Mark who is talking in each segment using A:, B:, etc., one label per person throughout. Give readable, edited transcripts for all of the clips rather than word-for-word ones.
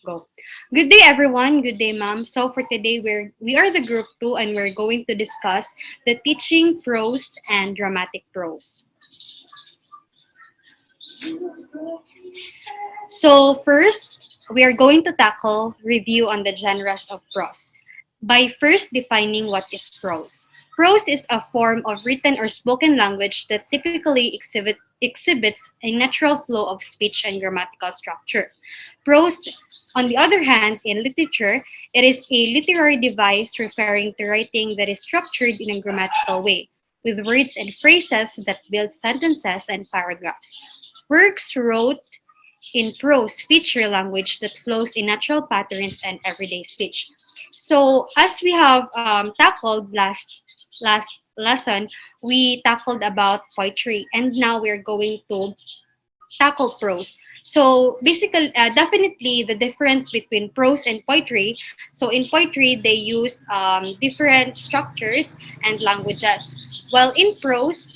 A: Go. Good day, everyone. Good day, ma'am. So for today, we are the group two, and we're going to discuss the teaching prose and dramatic prose. So first, we are going to tackle review on the genres of prose by first defining what is prose. Prose is a form of written or spoken language that typically exhibits a natural flow of speech and grammatical structure. Prose, on the other hand, in literature, it is a literary device referring to writing that is structured in a grammatical way, with words and phrases that build sentences and paragraphs. Works wrote in prose feature language that flows in natural patterns and everyday speech. So as we have tackled last lesson, we tackled about poetry, and now we're going to tackle prose. So basically, definitely the difference between prose and poetry. So in poetry, they use different structures and languages. While in prose,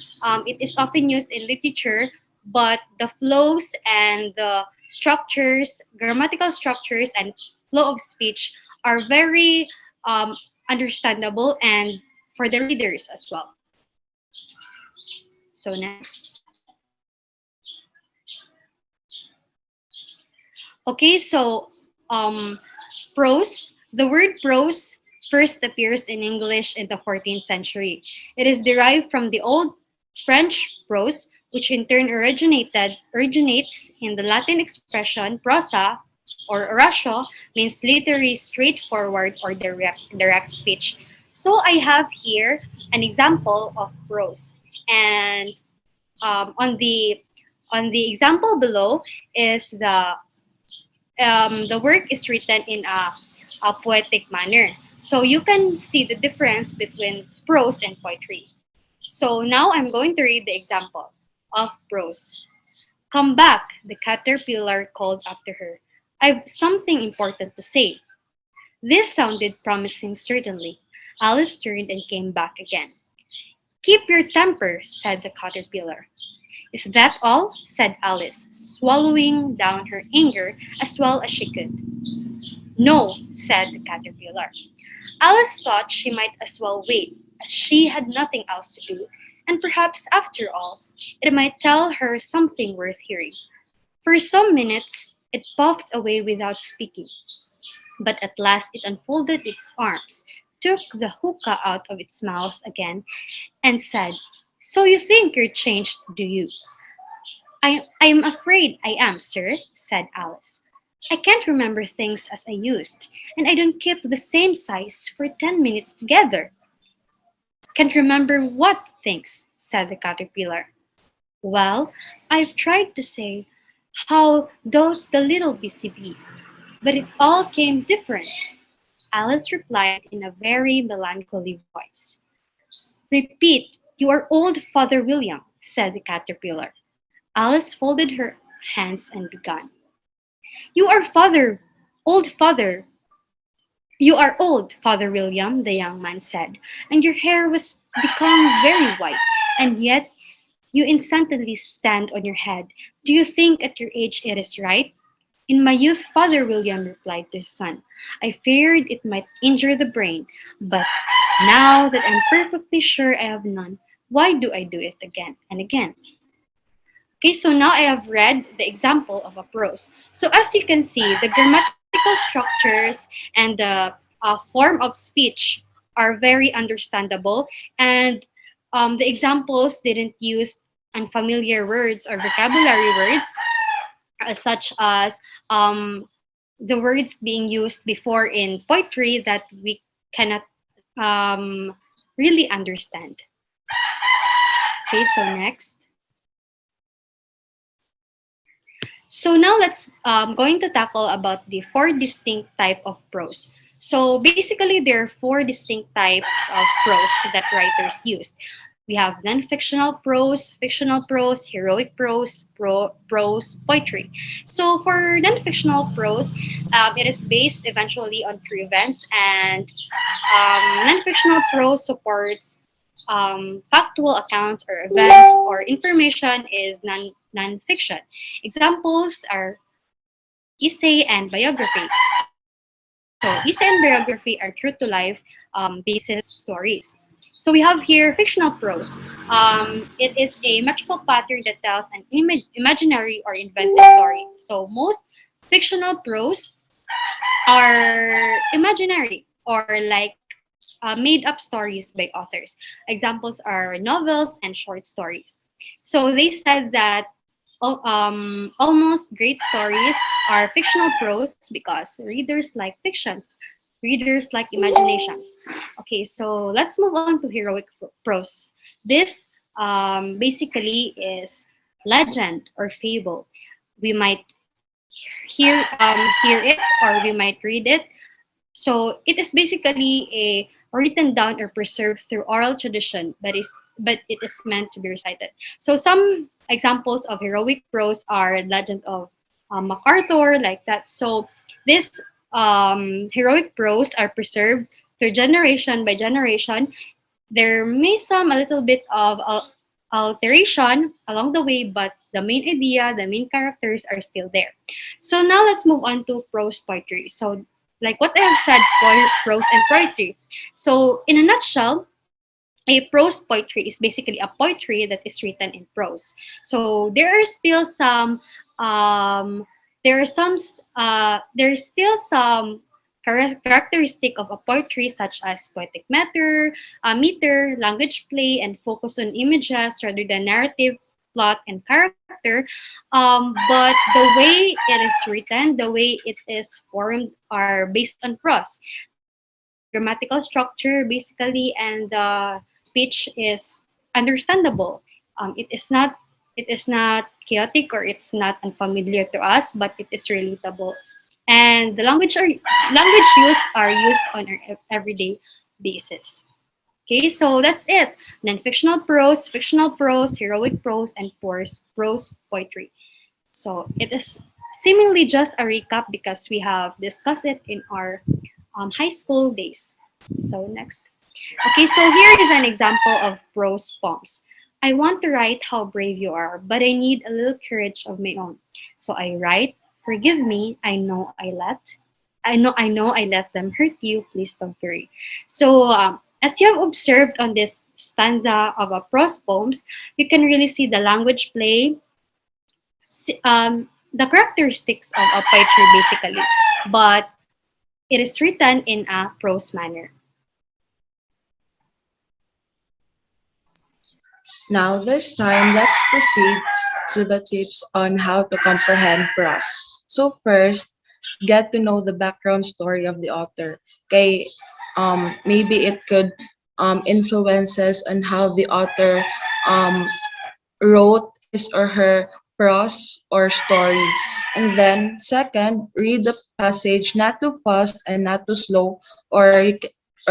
A: it is often used in literature, but the flows and the structures, grammatical structures, and flow of speech are very understandable and for the readers as well. So next. Okay, so prose. The word prose first appears in English in the 14th century. It is derived from the Old French prose, which in turn originates in the Latin expression prosa or oratio, means literary, straightforward, or direct speech. So I have here an example of prose, and on the example below is the work is written in a poetic manner. So you can see the difference between prose and poetry. So now I'm going to read the example of prose. Come back, the caterpillar called after her. I've something important to say. This sounded promising, certainly. Alice turned and came back again. Keep your temper, said the caterpillar. Is that all? Said Alice, swallowing down her anger as well as she could. No, said the caterpillar. Alice thought she might as well wait, as she had nothing else to do, and perhaps, after all, it might tell her something worth hearing. For some minutes it puffed away without speaking, but at last it unfolded its arms, took the hookah out of its mouth again, and said, So you think you're changed, do you? I am afraid I am, sir, said Alice. I can't remember things as I used, and I don't keep the same size for 10 minutes together. Can't remember what things, said the caterpillar. Well, I've tried to say how doth the little busy bee, but it all came different. Alice replied in a very melancholy voice. Repeat, you are old, Father William, said the caterpillar. Alice folded her hands and began. You are old father. You are old, Father William, the young man said, and your hair was become very white, and yet you instantly stand on your head. Do you think at your age it is right? In my youth, Father William replied to his son, I feared it might injure the brain, but now that I'm perfectly sure I have none, why do I do it again and again? Okay, so now I have read the example of a prose. So as you can see, the grammatical structures and the form of speech are very understandable, and the examples didn't use unfamiliar words or vocabulary words, such as the words being used before in poetry that we cannot um, really understand. Okay, so next. So now let's going to tackle about the four distinct type of prose. So basically, there are four distinct types of prose that writers use. We have non-fictional prose, fictional prose, heroic prose, prose, poetry. So for non-fictional prose, it is based eventually on true events, and non-fictional prose supports factual accounts or events or information is non-fiction. Examples are essay and biography. So essay and biography are true to life basis stories. So we have here fictional prose. It is a magical pattern that tells an imaginary or invented story. So most fictional prose are imaginary or like made up stories by authors. Examples are novels and short stories. So they said that almost great stories are fictional prose because readers like fictions, readers like imaginations. Okay, so let's move on to heroic prose. This basically is legend or fable. We might hear it or we might read it. So it is basically a written down or preserved through oral tradition, but it is meant to be recited. So some examples of heroic prose are Legend of MacArthur, like that. So this heroic prose are preserved through generation by generation. There may some a little bit of alteration along the way, but the main idea, the main characters are still there. So now let's move on to prose poetry. So like what I have said for prose and poetry. So in a nutshell, a prose poetry is basically a poetry that is written in prose. So there are still some um, there's still some characteristic of a poetry such as poetic matter, meter, language play, and focus on images rather than narrative, plot, and character. But the way it is written, the way it is formed are based on prose. The grammatical structure basically and the speech is understandable. It is not chaotic or it's not unfamiliar to us, but it is relatable. And the language used on an everyday basis. Okay, so that's it. Non-fictional prose, fictional prose, heroic prose, and prose poetry. So it is seemingly just a recap because we have discussed it in our high school days. So next. Okay, so here is an example of prose poems. I want to write how brave you are, but I need a little courage of my own. So I write, forgive me, I know I let them hurt you, please don't worry. So as you have observed on this stanza of a prose poems, you can really see the language play, the characteristics of a poetry basically, but it is written in a prose manner.
B: Now, this time, let's proceed to the tips on how to comprehend prose. So first, get to know the background story of the author. Okay, maybe it could influences on how the author um, wrote his or her prose or story. And then second, read the passage not too fast and not too slow, or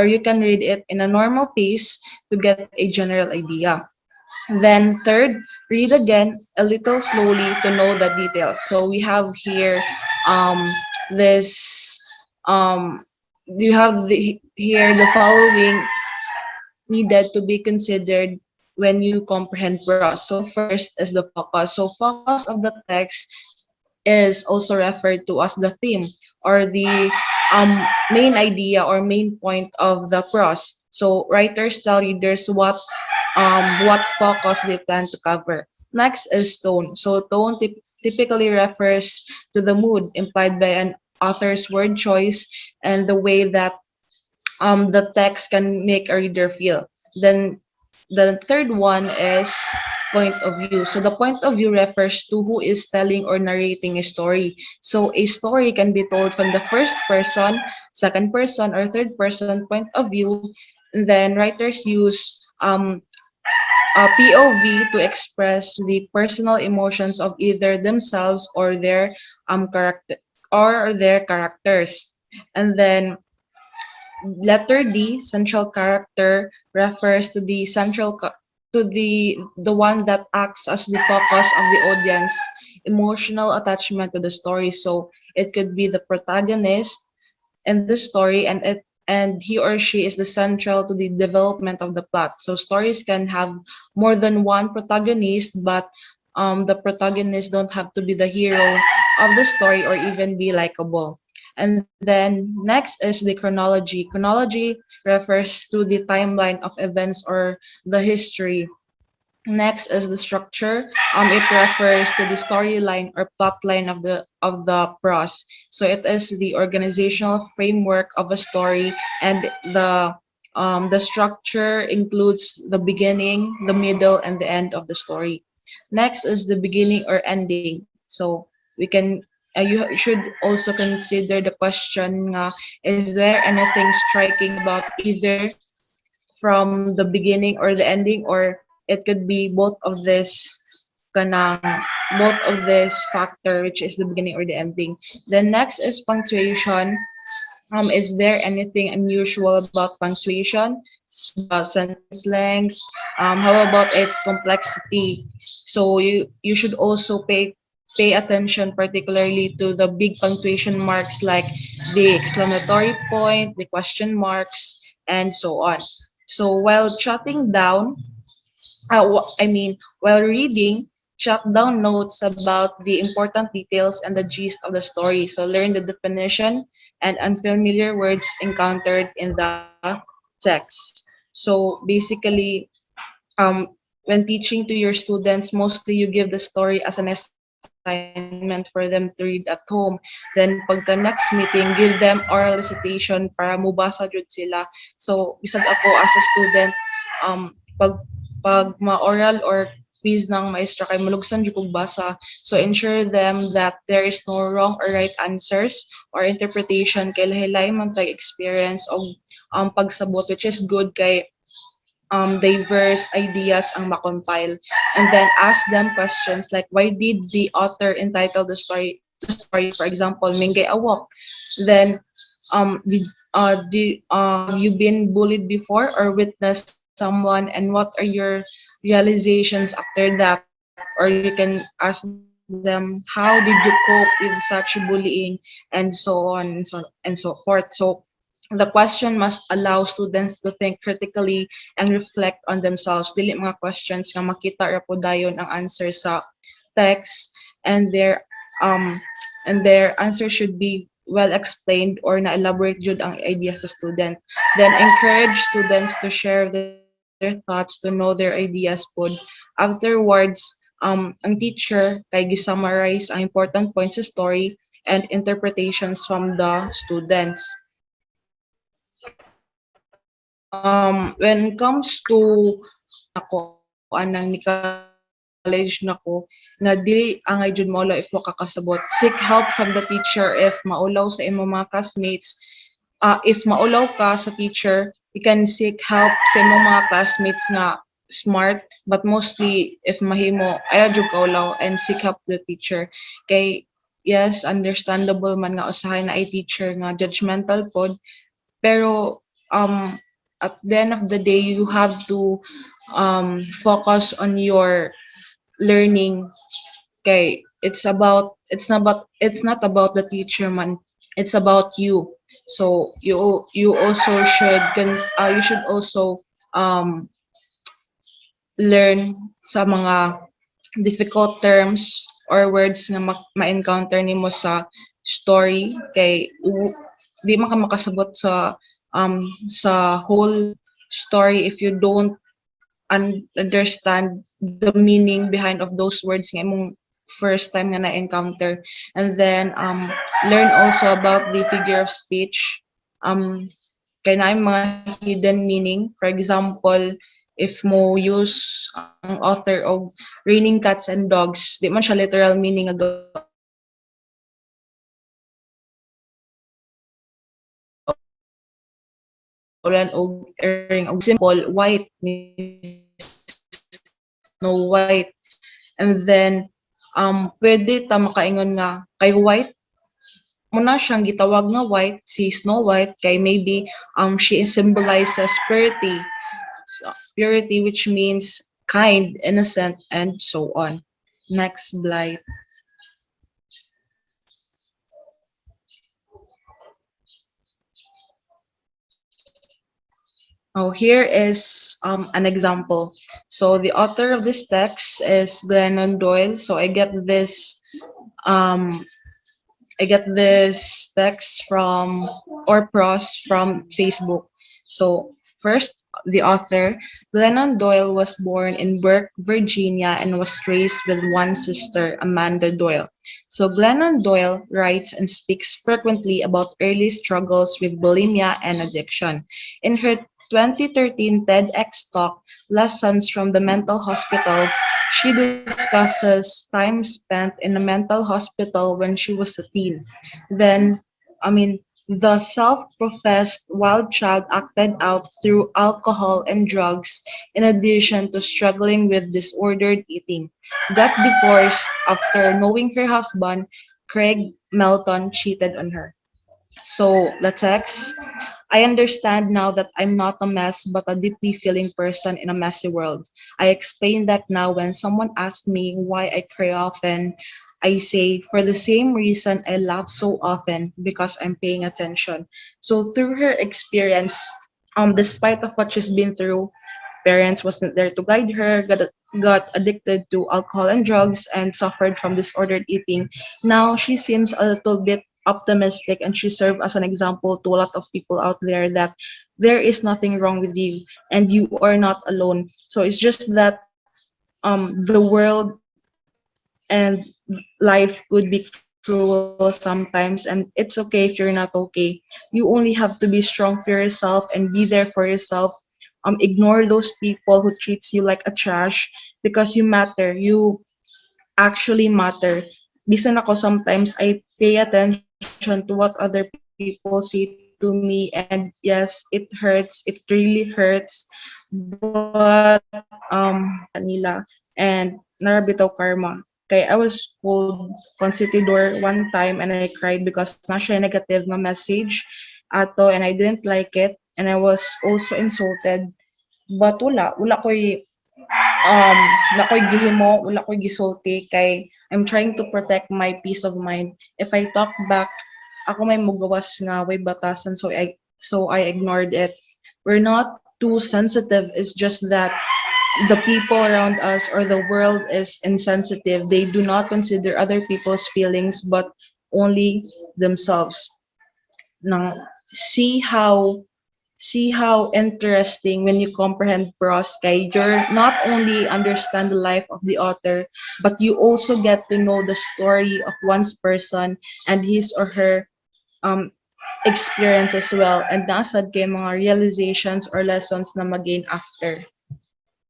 B: you can read it in a normal pace to get a general idea. Then third, read again a little slowly to know the details. So we have here um, this you have here the following needed to be considered when you comprehend prose. So first is the focus. So focus of the text is also referred to as the theme or the main idea or main point of the prose. So writers tell readers what focus they plan to cover. Next is tone. So tone typically refers to the mood implied by an author's word choice and the way that the text can make a reader feel. Then the third one is point of view. So the point of view refers to who is telling or narrating a story. So a story can be told from the first person, second person, or third person point of view. And then writers use POV to express the personal emotions of either themselves or their characters. And then letter D, central character, refers to the the one that acts as the focus of the audience emotional attachment to the story. So it could be the protagonist in the story, and he or she is the central to the development of the plot. So stories can have more than one protagonist, but the protagonist don't have to be the hero of the story or even be likable. And then next is the chronology. Chronology refers to the timeline of events or the history. Next is the structure. It refers to the storyline or plot line of the prose. So it is the organizational framework of a story, and the structure includes the beginning, the middle, and the end of the story. Next is the beginning or ending. So we can you should also consider the question, is there anything striking about either from the beginning or the ending, or it could be both of this kanang both of this factor, which is the beginning or the ending. Then next is punctuation. Is there anything unusual about punctuation? The sentence length. How about its complexity? So you should also pay attention particularly to the big punctuation marks like the exclamatory point, the question marks, and so on. So while jotting down, while reading, jot down notes about the important details and the gist of the story. So learn the definition and unfamiliar words encountered in the text. So basically, um, when teaching to your students, mostly you give the story as an assignment for them to read at home. Then pagka next meeting, give them oral recitation para mubasa jud sila. So bisag ako as a student, pag ma-oral or quiz ng maestra kay malugsan jud kog basa. So ensure them that there is no wrong or right answers or interpretation kay lahi-lahi man tay experience og pagsabot, which is good kay diverse ideas ang makompile. And then ask them questions like, why did the author entitle the story, for example, Mingay Awok? Then have you been bullied before or witnessed someone, and what are your realizations after that? Or you can ask them, how did you cope with such bullying, and so on and so forth. So the question must allow students to think critically and reflect on themselves. Dili mga questions nga makita ra po dayon ang answer sa text, and their answer should be well explained or na-elaborate jud ang idea sa student. Then encourage students to share their thoughts, to know their ideas pod. Afterwards, ang teacher kay gisummarize ang important points sa story and interpretations from the students. When it comes to ako anang ni college nako na dili angay jud maulaw if wa ka kasabot, seek help from the teacher if maulaw sa imong mga classmates. If maulaw ka sa teacher, you can seek help sa imong mga classmates na smart, but mostly if mahimo ay jud ka ulaw and seek help the teacher. Kay yes, understandable man nga usahay na ay teacher nga judgmental pod, pero at the end of the day you have to focus on your learning. Okay, it's not about the teacher man, it's about you. So you also you should also um learn sa mga difficult terms or words na ma-encounter nimo sa story, kay di man ka makasabot sa whole story if you don't understand the meaning behind of those words nga imong first time nga na-encounter. And then learn also about the figure of speech. Kay naay mga hidden meaning. For example, if mo use ang author of raining cats and dogs, di man siya literal meaning nga gaulan og erring og simple white ni Snow White. And then pwede ta makaingon nga kay white muna siyang gitawag nga white si Snow White kay maybe she symbolizes purity. So, purity, which means kind, innocent, and so on. Next slide. Oh, here is an example. So the author of this text is Glennon Doyle. So I get this I get this text from or pros from Facebook. So first, the author, Glennon Doyle was born in Burke, Virginia, and was raised with one sister, Amanda Doyle. So Glennon Doyle writes and speaks frequently about early struggles with bulimia and addiction. In her 2013 TEDx talk, Lessons from the Mental Hospital, she discusses time spent in a mental hospital when she was a teen. Then, I mean, the self-professed wild child acted out through alcohol and drugs, in addition to struggling with disordered eating. Got divorced after knowing her husband, Craig Melton, cheated on her. So the text, I understand now that I'm not a mess but a deeply feeling person in a messy world. I explain that now when someone asks me why I cry often. I say, for the same reason I laugh so often, because I'm paying attention. So through her experience, despite of what she's been through, parents wasn't there to guide her, got addicted to alcohol and drugs, and suffered from disordered eating. Now she seems a little bit optimistic, and she served as an example to a lot of people out there that there is nothing wrong with you and you are not alone. So it's just that the world and life could be cruel sometimes, and it's okay if you're not okay. You only have to be strong for yourself and be there for yourself. Ignore those people who treats you like a trash, because you matter. You actually matter. Bisan ako, sometimes I pay attention to what other people say to me, and yes, it hurts. It really hurts. But nila and narabitaw karma. Kay I was called consitidor one time and I cried because na siya negative na message ato and I didn't like it and I was also insulted. But wala ko'y wala ko'y gihimo, wala ko'y gisulti kay I'm trying to protect my peace of mind. If I talk back, ako may mugawas nga way batasan, so I ignored it. We're not too sensitive. It's just that the people around us or the world is insensitive. They do not consider other people's feelings but only themselves. Now, see how interesting when you comprehend prose kay you're not only understand the life of the author, but you also get to know the story of one's person and his or her um experience as well, and nasad kay mga realizations or lessons na magain after.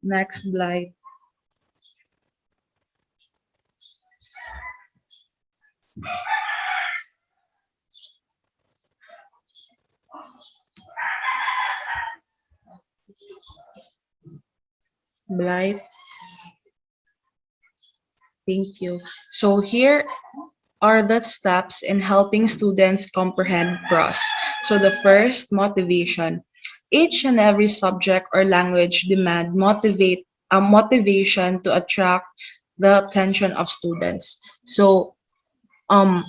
B: Next, Blythe. Blythe, thank you. So here are the steps in helping students comprehend prose. So the first, motivation. Each and every subject or language demand motivation to attract the attention of students. So um,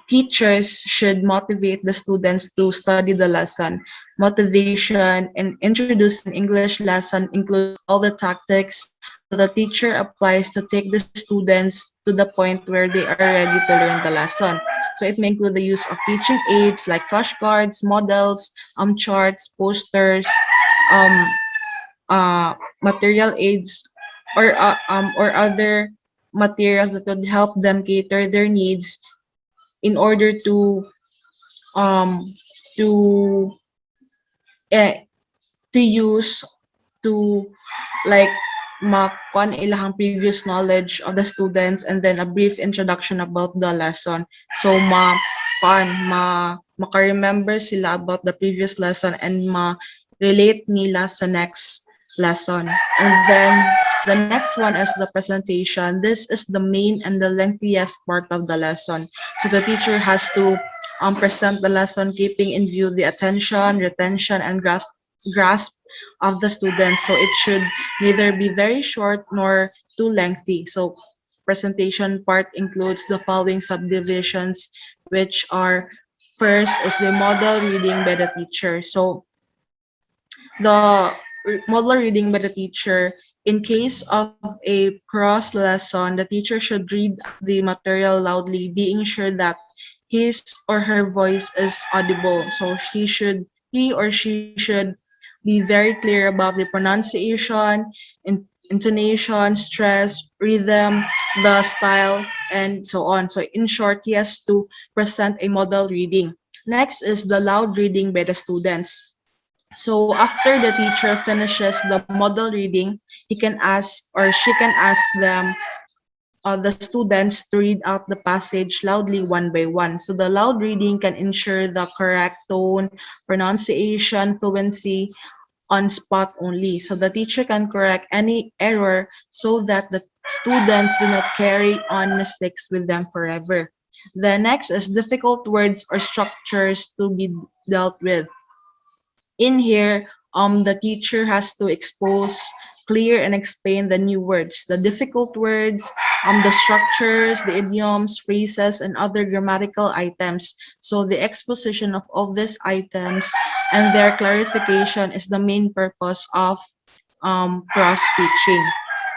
B: teachers should motivate the students to study the lesson. Motivation in introducing English lesson includes all the tactics that the teacher applies to take the students to the point where they are ready to learn the lesson. So it may include the use of teaching aids like flashcards, models, charts, posters, um, material aids, or other materials that would help them cater their needs in order um to eh, to use to like makuan ilahang previous knowledge of the students, and then a brief introduction about the lesson, so maka-remember sila about the previous lesson and ma-relate nila sa next lesson. And then the next one is the presentation. This is the main and the lengthiest part of the lesson, so the teacher has to present the lesson, keeping in view the attention, retention, and grasp of the students. So it should neither be very short nor too lengthy. So presentation part includes the following subdivisions, which are: first is the model reading by the teacher. So the model reading by the teacher In case of a prose lesson, the teacher should read out the material loudly, being sure that his or her voice is audible. So he or she should be very clear about the pronunciation, intonation, stress, rhythm, the style, and so on. So in short, he has to present a model reading. Next is the loud reading by the students. So after the teacher finishes the model reading, he can ask or she can ask them, the students, to read out the passage loudly one by one. So the loud reading can ensure the correct tone, pronunciation, fluency on spot only. So the teacher can correct any error so that the students do not carry on mistakes with them forever. The next is difficult words or structures to be dealt with. In here, the teacher has to expose, clear, and explain the new words, the difficult words, the structures, the idioms, phrases, and other grammatical items. So the exposition of all these items and their clarification is the main purpose of cross teaching.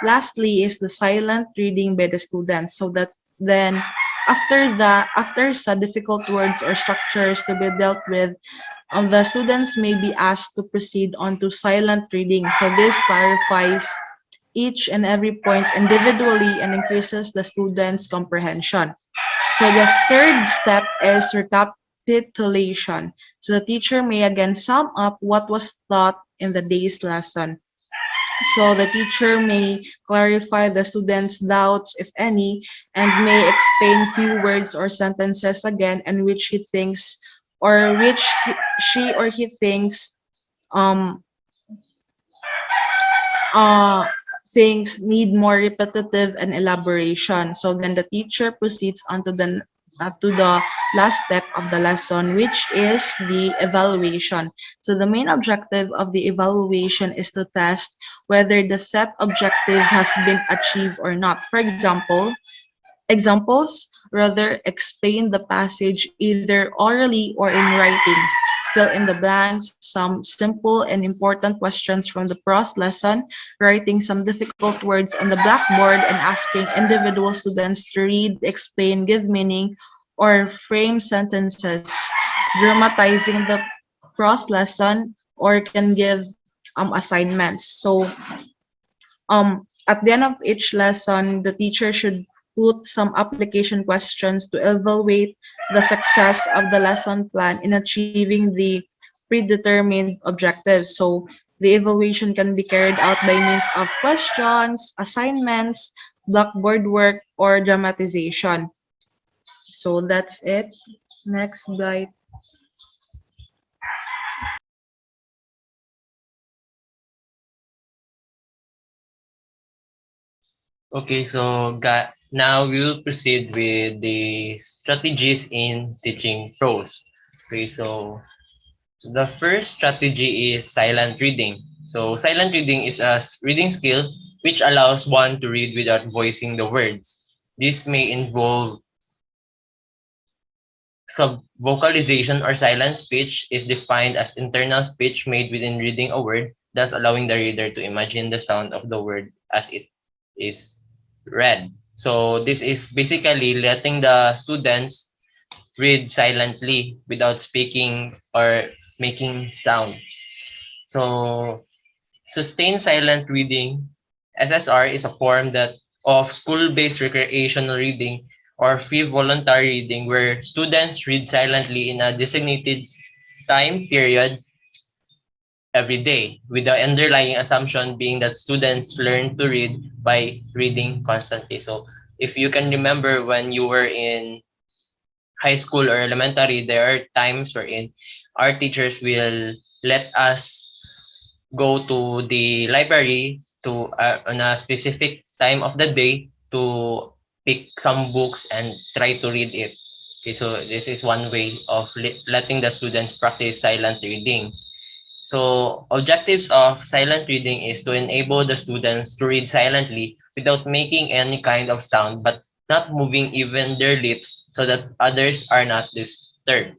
B: Lastly is the silent reading by the students. So that then after some difficult words or structures to be dealt with, the students may be asked to proceed on to silent reading. So this clarifies each and every point individually and increases the students' comprehension. So the third step is recapitulation. So the teacher may again sum up what was taught in the day's lesson. So the teacher may clarify the students' doubts, if any, and may explain few words or sentences again, and which he thinks or which she or he thinks um uh things need more repetitive and elaboration. So then the teacher proceeds on to the last step of the lesson, which is the evaluation. So the main objective of the evaluation is to test whether the set objective has been achieved or not. For examples, rather explain the passage either orally or in writing. Fill in the blanks, some simple and important questions from the prose lesson, writing some difficult words on the blackboard, and asking individual students to read, explain, give meaning, or frame sentences, grammatizing the prose lesson, or can give assignments. So at the end of each lesson, the teacher should put some application questions to evaluate the success of the lesson plan in achieving the predetermined objectives. So the evaluation can be carried out by means of questions, assignments, blackboard work, or dramatization. So that's it. Next slide.
C: Okay, so now we will proceed with the strategies in teaching prose. Okay, so the first strategy is silent reading. So silent reading is a reading skill which allows one to read without voicing the words. This may involve subvocalization or silent speech is defined as internal speech made within reading a word, thus allowing the reader to imagine the sound of the word as it is read. So this is basically letting the students read silently without speaking or making sound. So sustained silent reading (SSR) is a form that of school-based recreational reading or free voluntary reading where students read silently in a designated time period every day, with the underlying assumption being that students learn to read by reading constantly. So if you can remember when you were in high school or elementary, there are times wherein our teachers will let us go to the library to on a specific time of the day to pick some books and try to read it. Okay, so this is one way of letting the students practice silent reading. So objectives of silent reading is to enable the students to read silently without making any kind of sound but not moving even their lips so that others are not disturbed.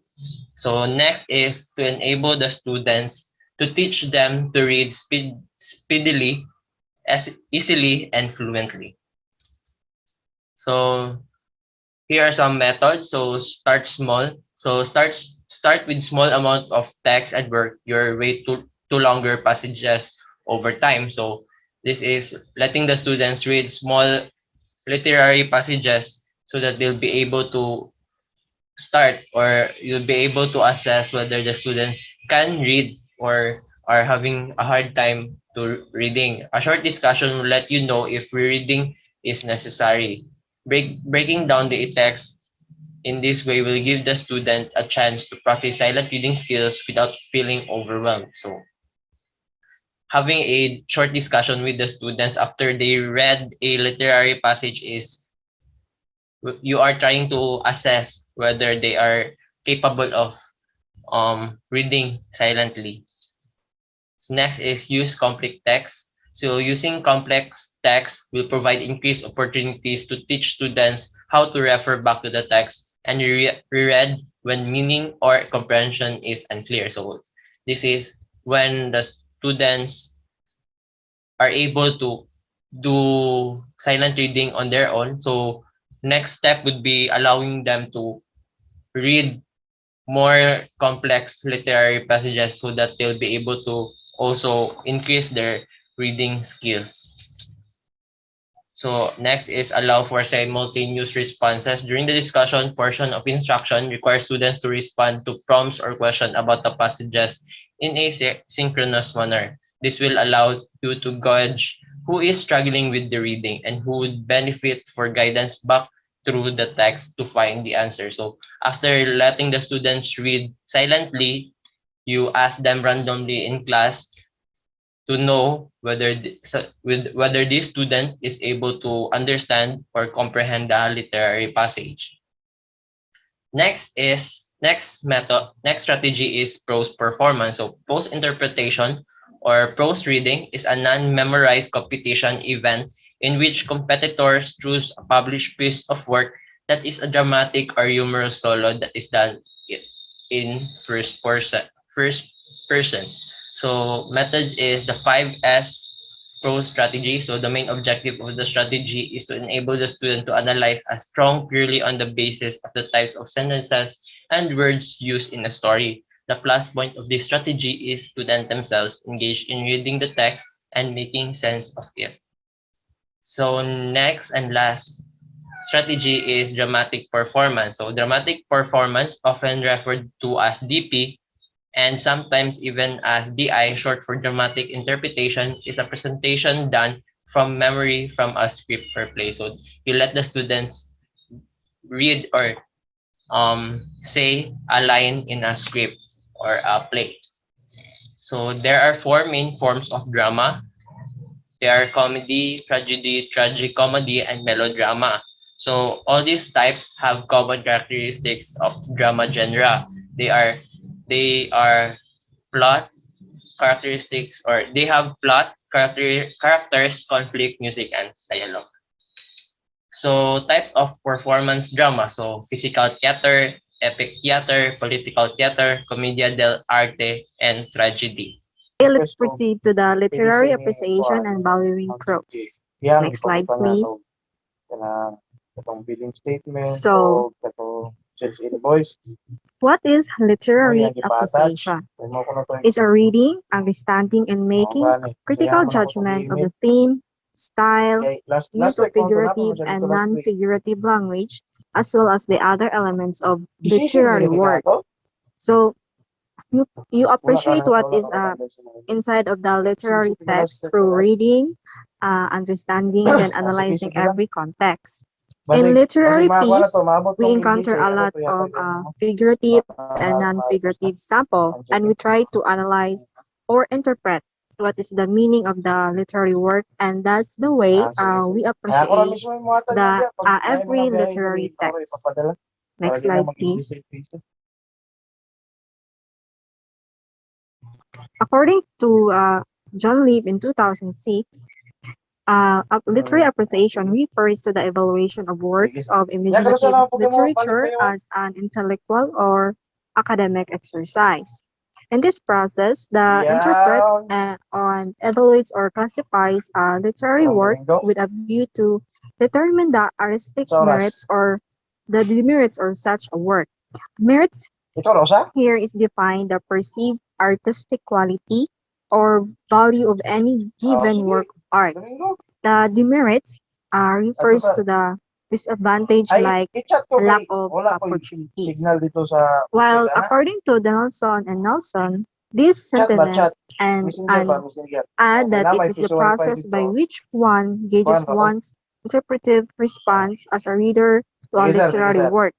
C: So next is to enable the students to teach them to read speedily as easily and fluently. So here are some methods. So start small. So start with small amount of text and work your way to longer passages over time. So this is letting the students read small literary passages so that they'll be able to start, or you'll be able to assess whether the students can read or are having a hard time to reading. A short discussion will let you know if rereading is necessary. Breaking down the text in this way will give the student a chance to practice silent reading skills without feeling overwhelmed. So having a short discussion with the students after they read a literary passage is, you are trying to assess whether they are capable of reading silently. So next is use complex text. So using complex text will provide increased opportunities to teach students how to refer back to the text and reread when meaning or comprehension is unclear. So this is when the students are able to do silent reading on their own. So next step would be allowing them to read more complex literary passages so that they'll be able to also increase their reading skills. So next is allow for simultaneous responses. During the discussion portion of instruction, requires students to respond to prompts or questions about the passages in a synchronous manner. This will allow you to gauge who is struggling with the reading and who would benefit for guidance back through the text to find the answer. So after letting the students read silently, you ask them randomly in class to know whether whether this student is able to understand or comprehend the literary passage. Next strategy is prose performance. So prose interpretation or prose reading is a non-memorized competition event in which competitors choose a published piece of work that is a dramatic or humorous solo that is done in first person. So methods is the 5S prose strategy. So the main objective of the strategy is to enable the student to analyze a strong purely on the basis of the types of sentences and words used in a story. The plus point of this strategy is students themselves engaged in reading the text and making sense of it. So next and last strategy is dramatic performance. So dramatic performance, often referred to as DP, and sometimes even as DI, short for dramatic interpretation, is a presentation done from memory from a script or play. So you let the students read or say a line in a script or a play. So there are four main forms of drama. They are comedy, tragedy, tragicomedy, and melodrama. So all these types have common characteristics of drama genre. They are plot characteristics, or they have plot, characters, conflict, music, and dialogue. So types of performance drama. So physical theater, epic theater, political theater, commedia dell'arte, and tragedy.
D: Okay, let's proceed to the literary appreciation and valuing prose. Next slide, please. So, what is literary appreciation? It's a reading, understanding, and making critical judgment of the theme, style, use of figurative and non-figurative language, as well as the other elements of literary work. So, you appreciate what is inside of the literary text through reading, understanding, and then analyzing every context. In literary piece, we encounter a lot of figurative and non-figurative sample, and we try to analyze or interpret what is the meaning of the literary work, and that's the way we appreciate the every literary text. Next slide, please. According to John Leaf in 2006, literary appreciation refers to the evaluation of works of imaginative literature as an intellectual or academic exercise. In this process, the interprets on evaluates or classifies a literary work with a view to determine the artistic merits or the demerits of such a work. Merits here is defined the perceived artistic quality or value of any given work of art. The demerits refers to the disadvantage like a lack of opportunities. While according to Nelson and Nelson, this sentiment and add that it is the process by which one gauges one's interpretive response as a reader to a literary work.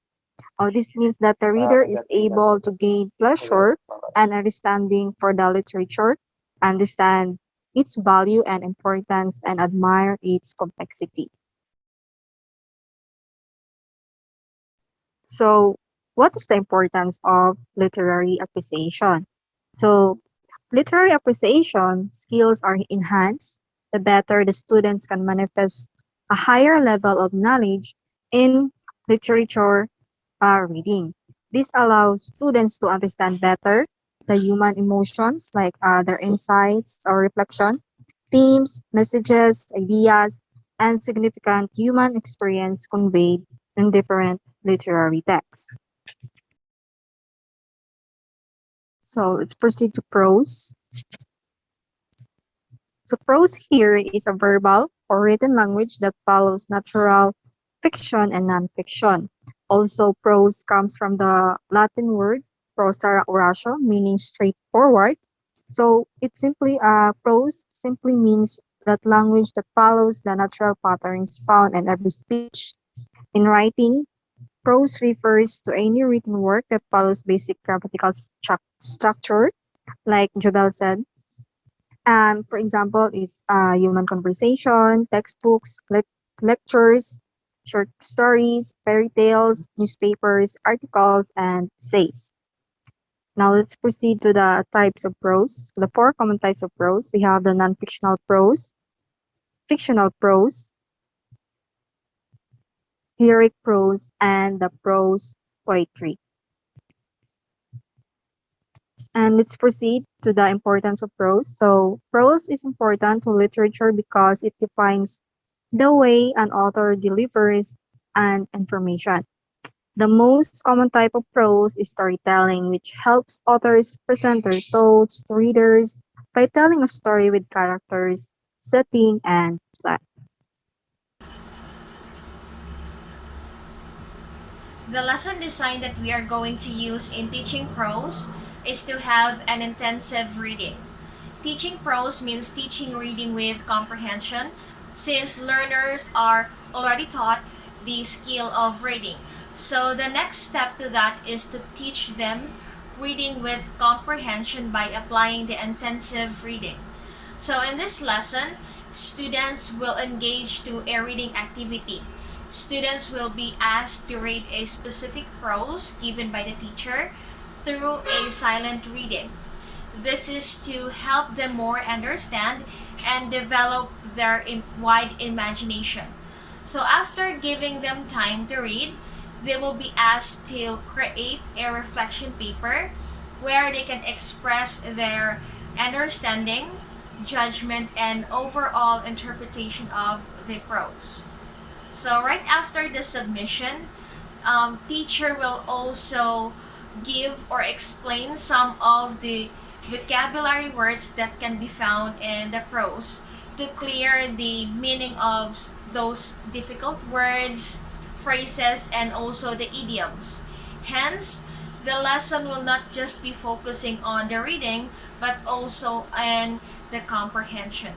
D: This means that the reader is able to gain pleasure and understanding for the literature, understand its value and importance, and admire its complexity. So, what is the importance of literary appreciation? So, literary appreciation skills are enhanced the better the students can manifest a higher level of knowledge in literature reading. This allows students to understand better the human emotions, like their insights or reflection, themes, messages, ideas, and significant human experience conveyed in different literary texts. So let's proceed to prose. So prose here is a verbal or written language that follows natural fiction and nonfiction. Also, prose comes from the Latin word prosa oratio, meaning straightforward. So it simply prose simply means that language that follows the natural patterns found in every speech. In writing, prose refers to any written work that follows basic grammatical structure, like Jobel said. For example, it's human conversation, textbooks, lectures, short stories, fairy tales, newspapers, articles, and essays. Now let's proceed to the types of prose. The four common types of prose. We have the non-fictional prose, fictional prose, lyric prose, and the prose poetry. And let's proceed to the importance of prose. So prose is important to literature because it defines the way an author delivers an information. The most common type of prose is storytelling, which helps authors present their thoughts to readers by telling a story with characters, setting, and plot.
E: The lesson design that we are going to use in teaching prose is to have an intensive reading. Teaching prose means teaching reading with comprehension, since learners are already taught the skill of reading. So the next step to that is to teach them reading with comprehension by applying the intensive reading. So in this lesson, students will engage to a reading activity. Students will be asked to read a specific prose given by the teacher through a silent reading. This is to help them more understand and develop their wide imagination. So after giving them time to read, they will be asked to create a reflection paper where they can express their understanding, judgment, and overall interpretation of the prose. So right after the submission, teacher will also give or explain some of the vocabulary words that can be found in the prose to clear the meaning of those difficult words, phrases, and also the idioms. Hence, the lesson will not just be focusing on the reading, but also on the comprehension.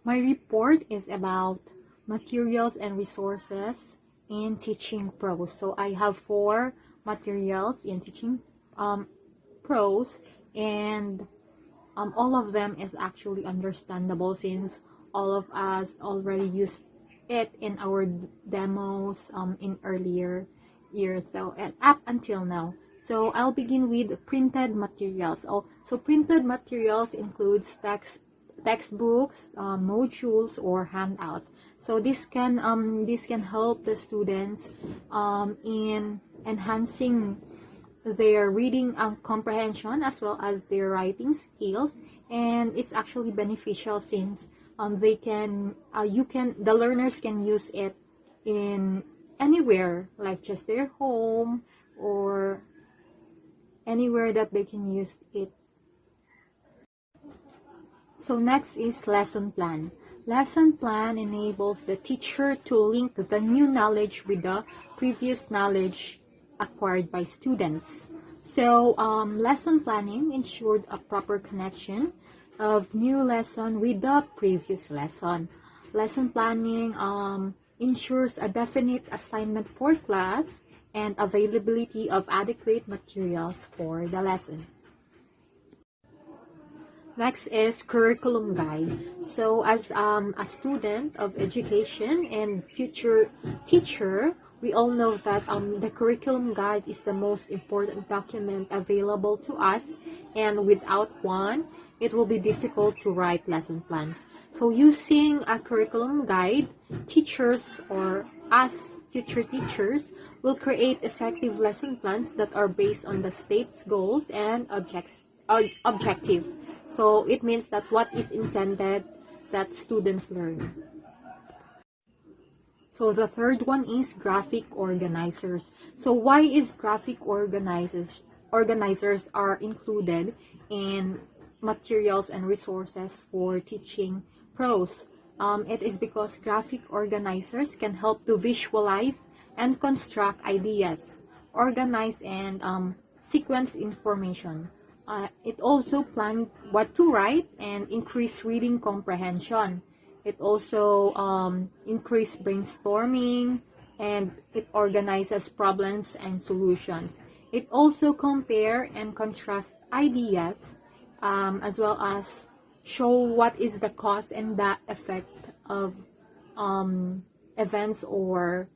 F: My report is about materials and resources in teaching prose. So I have four materials in teaching prose, and all of them is actually understandable since all of us already used it in our demos in earlier years, so up until now. So I'll begin with printed materials. So printed materials includes textbooks, modules, or handouts. So this can help the students in enhancing their reading comprehension as well as their writing skills. And it's actually beneficial since they can you can the learners can use it in anywhere, like just their home or anywhere that they can use it. So next is lesson plan. Lesson plan enables the teacher to link the new knowledge with the previous knowledge acquired by students. So lesson planning ensured a proper connection of new lesson with the previous lesson. Lesson planning ensures a definite assignment for class and availability of adequate materials for the lesson. Next is curriculum guide. So as a student of education and future teacher, we all know that the curriculum guide is the most important document available to us, and without one, it will be difficult to write lesson plans. So using a curriculum guide, teachers or us future teachers will create effective lesson plans that are based on the state's goals and objective. So it means that what is intended that students learn. So the third one is graphic organizers. So why is graphic organizers are included in materials and resources for teaching prose? It is because graphic organizers can help to visualize and construct ideas, organize and sequence information. It also plans what to write and increase reading comprehension. It also increase brainstorming, and it organizes problems and solutions. It also compare and contrast ideas, as well as show what is the cause and the effect of events or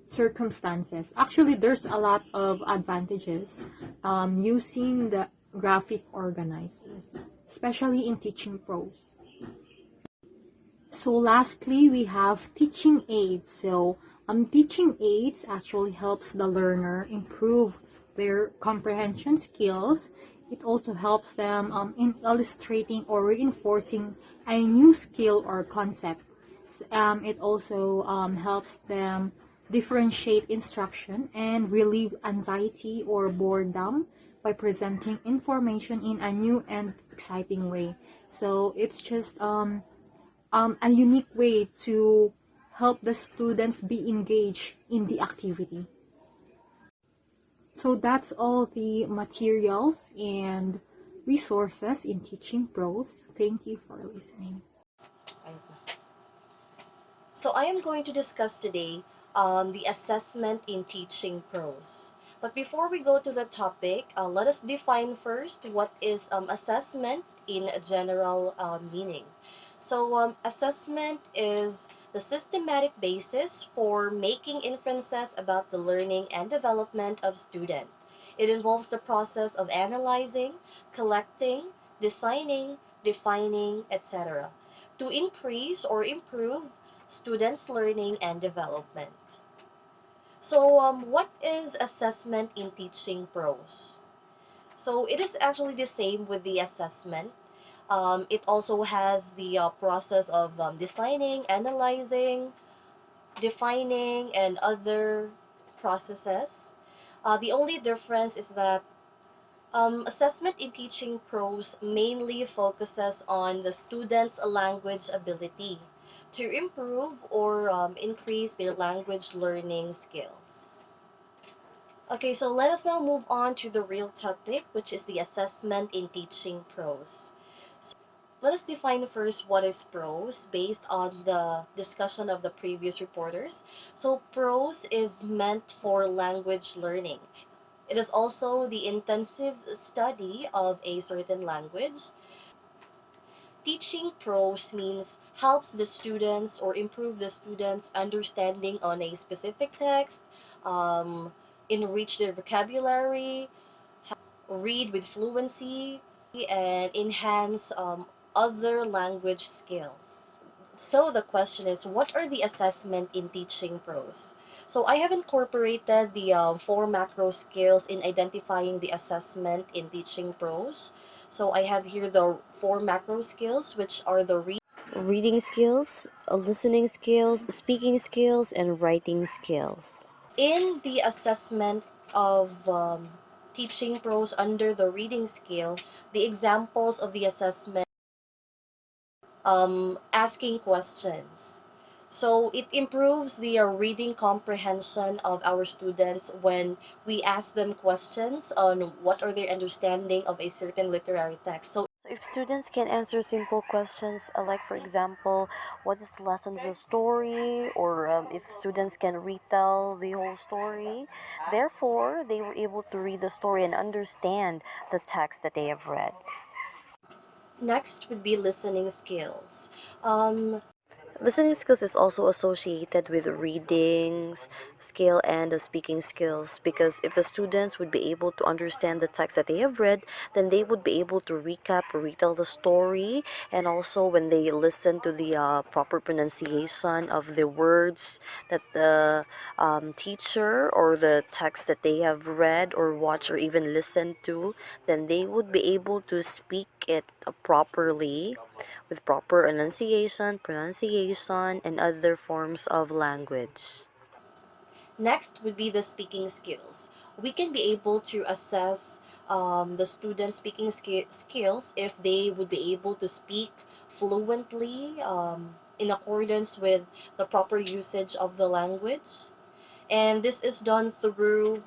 F: circumstances. Actually, there's a lot of advantages using the graphic organizers, especially in teaching prose. So lastly, we have teaching aids. So teaching aids actually helps the learner improve their comprehension skills. It also helps them in illustrating or reinforcing a new skill or concept. It also helps them differentiate instruction and relieve anxiety or boredom by presenting information in a new and exciting way. So it's just a unique way to help the students be engaged in the activity. So that's all the materials and resources in teaching prose. Thank you for listening.
G: So I am going to discuss today the assessment in teaching prose. But before we go to the topic, let us define first what is assessment in a general meaning. So assessment is the systematic basis for making inferences about the learning and development of student. It involves the process of analyzing, collecting, designing, defining, etc. to increase or improve students' learning and development. So, what is assessment in teaching prose? So, it is actually the same with the assessment. It also has the process of designing, analyzing, defining, and other processes. The only difference is that assessment in teaching prose mainly focuses on the students' language ability to improve or increase their language learning skills. Okay, so let us now move on to the real topic, which is the assessment in teaching prose. Let us define first what is prose based on the discussion of the previous reporters. So prose is meant for language learning. It is also the intensive study of a certain language. Teaching prose means helps the students or improve the students' understanding on a specific text, enrich their vocabulary, read with fluency, and enhance other language skills. So the question is, what are the assessment in teaching prose? So I have incorporated the four macro skills in identifying the assessment in teaching prose. So I have here the four macro skills, which are the
H: Reading skills, listening skills, speaking skills, and writing skills.
G: in the assessment of teaching prose under the reading skill. The examples of the assessment, asking questions. So it improves the reading comprehension of our students when we ask them questions on what are their understanding of a certain literary text. So
H: So if students can answer simple questions, like for example, what is the lesson of the story, or if students can retell the whole story, therefore they were able to read the story and understand the text that they have read.
G: next would be listening skills. Um,
H: Listening skills is also associated with readings skill and the speaking skills, because if the students would be able to understand the text that they have read, then they would be able to recap or retell the story, and also when they listen to the proper pronunciation of the words that the teacher or the text that they have read or watched or even listened to, then they would be able to speak it properly with proper enunciation, pronunciation, and other forms of language.
G: Next would be the speaking skills. We can be able to assess the students' speaking skills if they would be able to speak fluently in accordance with the proper usage of the language. And this is done through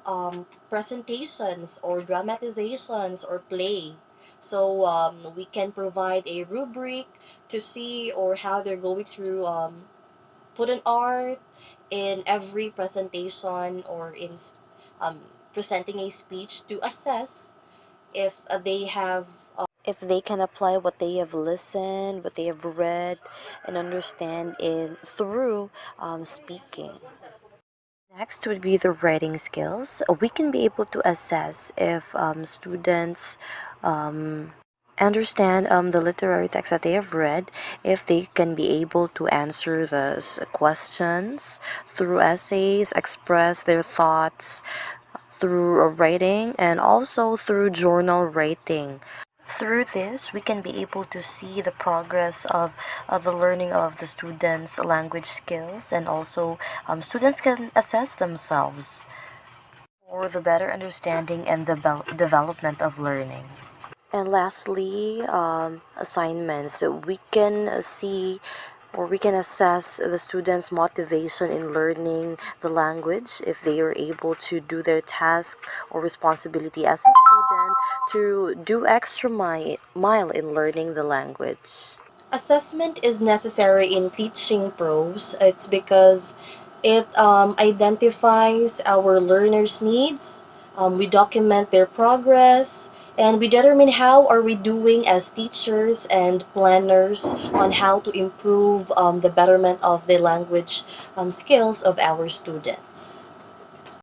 G: presentations or dramatizations or play. So we can provide a rubric to see or how they're going to put an art in every presentation or in um, presenting a speech to assess if they have
H: If they can apply what they have listened, what they have read, and understand in through speaking. Next would be the writing skills. We can be able to assess if students understand the literary text that they have read, if they can be able to answer the questions through essays, express their thoughts through writing, and also through journal writing. Through this, we can be able to see the progress of the learning of the students' language skills, and also students can assess themselves for the better understanding and the development of learning. And lastly, assignments. So we can see or we can assess the students' motivation in learning the language if they are able to do their task or responsibility as a student to do extra mile in learning the language.
G: assessment is necessary in teaching prose. It's because it identifies our learners' needs, we document their progress, and we determine how are we doing as teachers and planners on how to improve the betterment of the language skills of our students.